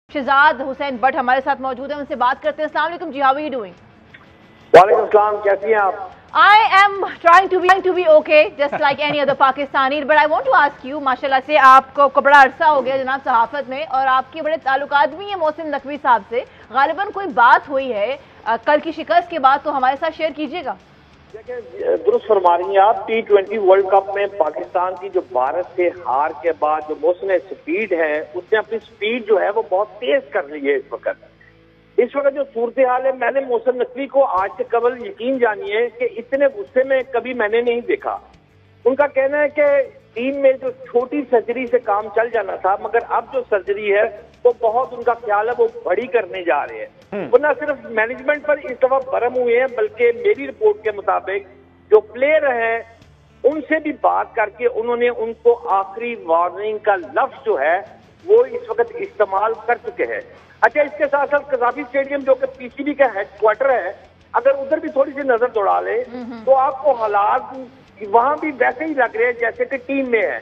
Shahzad Hussain but हमारे साथ मौजूद है, उनसे बात करते हैं। अस्सलाम वालेकुम जी, हाउ आर यू डूइंग? वालेकुम अस्सलाम, कैसी हैं आप? I am trying to be okay, just like any other Pakistani. But I want to ask you, माशाल्लाह से आपको बड़ा अरसा हो गया जनाब सहाफत में, और आपके बड़े ताल्लुकात भी हैं मोहसिन नकवी साहब से। गालिबन कोई बात हुई है कल की शिकस्त के बाद, तो हमारे साथ शेयर कीजिएगा। देखिए, दुरुस्त फरमा रही हैं आप। T20 वर्ल्ड कप में पाकिस्तान की जो भारत से हार के बाद जो मोहसिन स्पीड है, उसने अपनी स्पीड जो है वो बहुत तेज कर ली है इस वक्त। इस वक्त जो सूरत हाल है, मैंने मोहसिन नकवी को आज से कबल यकीन जानिए कि इतने गुस्से में कभी मैंने नहीं देखा। उनका कहना है कि टीम में जो छोटी सर्जरी से काम चल जाना था, मगर अब जो सर्जरी है वो बहुत, उनका ख्याल है वो बड़ी करने जा रहे हैं। वो न सिर्फ मैनेजमेंट पर इस दफा भरम हुए हैं, बल्कि मेरी रिपोर्ट के मुताबिक जो प्लेयर हैं उनसे भी बात करके उन्होंने उनको आखिरी वार्निंग का लफ्ज जो है वो इस वक्त इस्तेमाल कर चुके हैं। अच्छा, इसके साथ साथ कजाफी स्टेडियम जो कि पीसीबी का हेडक्वार्टर है, अगर उधर भी थोड़ी सी नजर दौड़ा ले तो आपको हालात वहां भी वैसे ही लग रहे हैं जैसे कि टीम में है।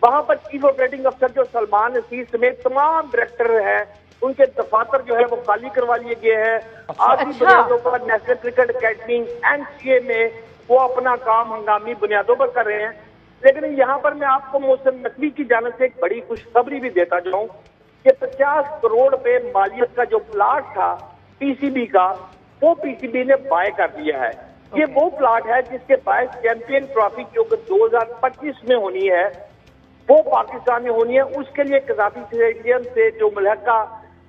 वहां पर चीफ ऑपरेटिंग अफसर जो सलमान नसीर समेत तमाम डायरेक्टर हैं, उनके दफातर जो है वो खाली करवा लिए गए हैं। आखिरी बुनियादों पर नेशनल क्रिकेट अकेडमी NCA में वो अपना काम हंगामी बुनियादों पर कर रहे हैं। लेकिन यहाँ पर मैं आपको मोहसिन नकवी की जानिब से एक बड़ी खुशखबरी भी देता जाऊं कि 50 करोड़ पे मालियत का जो प्लाट था पीसीबी का, वो पीसीबी ने बाय कर दिया है। ये वो प्लाट है जिसके बायस चैंपियन ट्रॉफी जो 2025 में होनी है वो पाकिस्तान में होनी है। उसके लिए कजाफी स्टेडियम से जो मुल्हका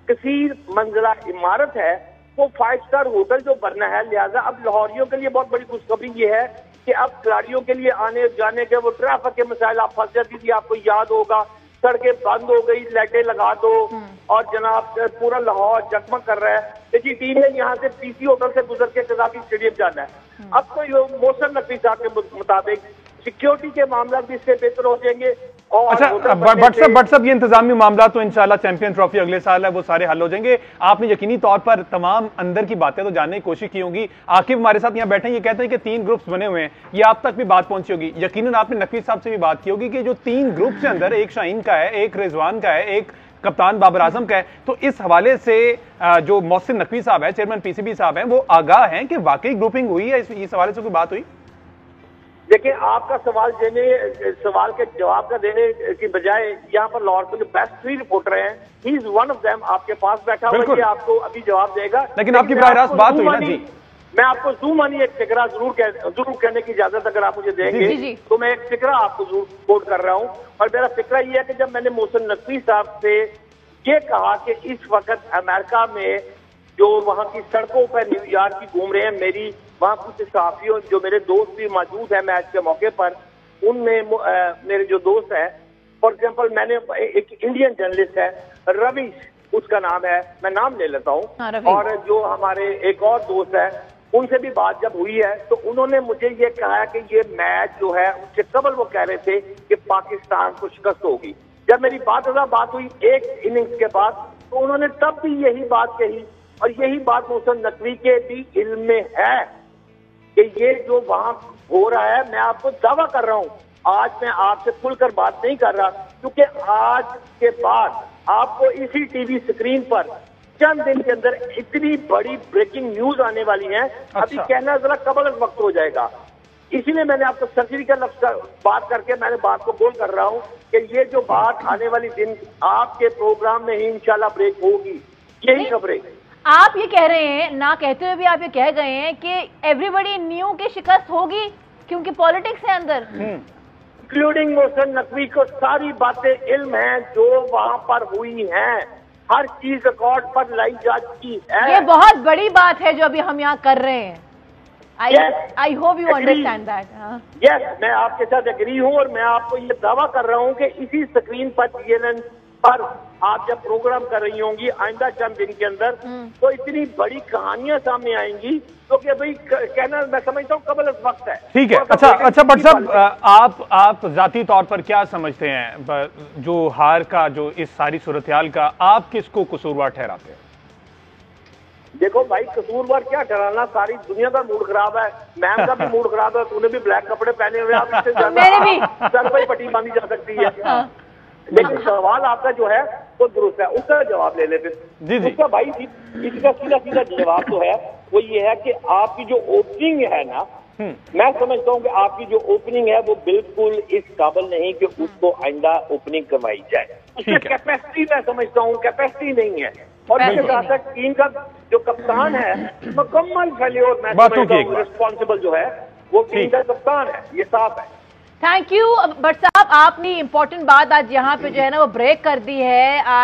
कसीर मंजिला इमारत है वो 5 स्टार होटल जो बनना है। लिहाजा अब लाहौरियों के लिए बहुत बड़ी खुशखबरी ये है कि अब खिलाड़ियों के लिए आने जाने के वो ट्रैफिक के मसाइल, आप फंस जाती थी, आपको याद होगा, सड़कें बंद हो गई, लाइटें लगा दो और जनाब पूरा लाहौर जगमग कर रहा है। देखिए, टीम ने यहाँ से PC होटल से गुजर के कजाफी स्टेडियम जाना है। अब तो मोहसिन नकवी साहब के मुताबिक सिक्योरिटी के मामला भी इससे बेहतर हो जाएंगे। और अच्छा, बट सब ये इंतजामी मामला तो इंशाल्लाह चैंपियन ट्रॉफी अगले साल है, वो सारे हल हो जाएंगे। आपने यकीनी तौर पर तमाम अंदर की बातें तो जानने की कोशिश की होंगी। आकिब हमारे साथ यहाँ बैठे हैं, ये कहते हैं कि 3 ग्रुप्स बने हुए हैं, ये आप तक भी बात पहुंची होगी। यकीनन आपने नकवी साहब से भी बात की होगी कि जो 3 ग्रुप के अंदर, एक शाहीन का है, एक रिजवान का है, एक कप्तान बाबर आजम का है, तो इस हवाले से जो मोहसिन नकवी साहब है, चेयरमैन PCB साहब हैं, वो आगाह हैं कि वाकई ग्रुपिंग हुई है? इस हवाले से कोई बात हुई? देखिए, आपका सवाल के जवाब का देने की बजाय यहाँ पर लाहौर के जो बेस्ट 3 रिपोर्टर हैं, he is one of them, आपके पास बैठा हुआ है, आपको अभी जवाब देगा। लेकिन आपकी बराह रास्त बात हुई ना जी। मैं आपको ज़ूमानी एक फिक्रा जरूर कहने की इजाजत अगर आप मुझे देंगे तो मैं एक फिक्रा आपको जरूर कोट कर रहा हूँ। और मेरा फिक्रा ये है कि जब मैंने मोहसिन नकवी साहब से ये कहा कि इस वक्त अमेरिका में जो वहाँ की सड़कों पर न्यूयॉर्क की घूम रहे हैं, मेरी वहाँ कुछ सहाफियों जो मेरे दोस्त भी मौजूद हैं मैच के मौके पर, उनमें मेरे जो दोस्त हैं, फॉर एग्जाम्पल मैंने एक इंडियन जर्नलिस्ट है रवि, उसका नाम है, मैं नाम ले लेता हूँ, और जो हमारे एक और दोस्त है, उनसे भी बात जब हुई है तो उन्होंने मुझे ये कहा कि ये मैच जो है उससे कबल वो कह रहे थे कि पाकिस्तान को शिकस्त होगी। जब मेरी बात हुई एक इनिंग्स के बाद, तो उन्होंने तब भी यही बात कही, और यही बात मोहसिन नकवी के भी इल्म में है कि ये जो वहां हो रहा है, मैं आपको दावा कर रहा हूं, आज मैं आपसे खुलकर बात नहीं कर रहा, क्योंकि आज के बाद आपको इसी टीवी स्क्रीन पर चंद दिन के अंदर इतनी बड़ी ब्रेकिंग न्यूज आने वाली है। अभी कहना जरा कबल वक्त हो जाएगा, इसीलिए मैंने आपको सर्जरी का लफ्ज बात करके मैंने बात को बोल कर रहा हूं कि ये जो बात आने वाली दिन आपके प्रोग्राम में ही इंशाल्लाह ब्रेक होगी। यही खबरें आप ये कह रहे हैं, ना कहते हुए भी आप ये कह गए हैं कि एवरीबडी न्यू की शिकस्त होगी क्योंकि पॉलिटिक्स है अंदर, इंक्लूडिंग मोहसिन नकवी को सारी बातें इल्म है जो वहां पर हुई हैं, हर चीज रिकॉर्ड पर लाई जा चुकी है। ये बहुत बड़ी बात है जो अभी हम यहाँ कर रहे हैं। I hope you understand that. Yes, मैं आपके साथ एग्री हूँ, और मैं आपको ये दावा कर रहा हूँ कि इसी स्क्रीन पर CNN पर आप जब प्रोग्राम कर रही होंगी आइंदा चंद दिन के अंदर, तो इतनी बड़ी कहानियां सामने आएंगी तो कि भाई कहना, मैं समझता हूँ कबल वक्त है। ठीक है। अच्छा बट साहब, आप जाती तौर पर क्या समझते हैं जो हार का, जो इस सारी सूरत हाल का, आप किसको कसूरवार ठहराते हैं? देखो भाई, कसूरवार क्या ठहराना, सारी दुनिया का मूड खराब है, मैम का भी मूड खराब है, तूने भी ब्लैक कपड़े पहने हुए, आप इससे ज्यादा सर पर पट्टी बांधी जा सकती है। लेकिन सवाल आपका जो है वो दुरुस्त है, उसका जवाब ले लेते। जी जी। उसका भाई इसका सीधा सीधा जवाब जो है वो ये है कि आपकी जो ओपनिंग है ना, मैं समझता हूँ कि आपकी जो ओपनिंग है वो बिल्कुल इस काबिल नहीं कि उसको आइंदा ओपनिंग करवाई जाए। उसकी कैपेसिटी मैं समझता हूँ कैपेसिटी नहीं है। और इसके साथ साथ टीम का जो कप्तान है मुकम्मल फेल्योर, मैं समझता हूँ रिस्पॉन्सिबल जो है वो टीम का कप्तान है, ये साफ है। थैंक यू भट्ट साहब, आपने इंपॉर्टेंट बात आज यहाँ पे जो है ना वो ब्रेक कर दी है।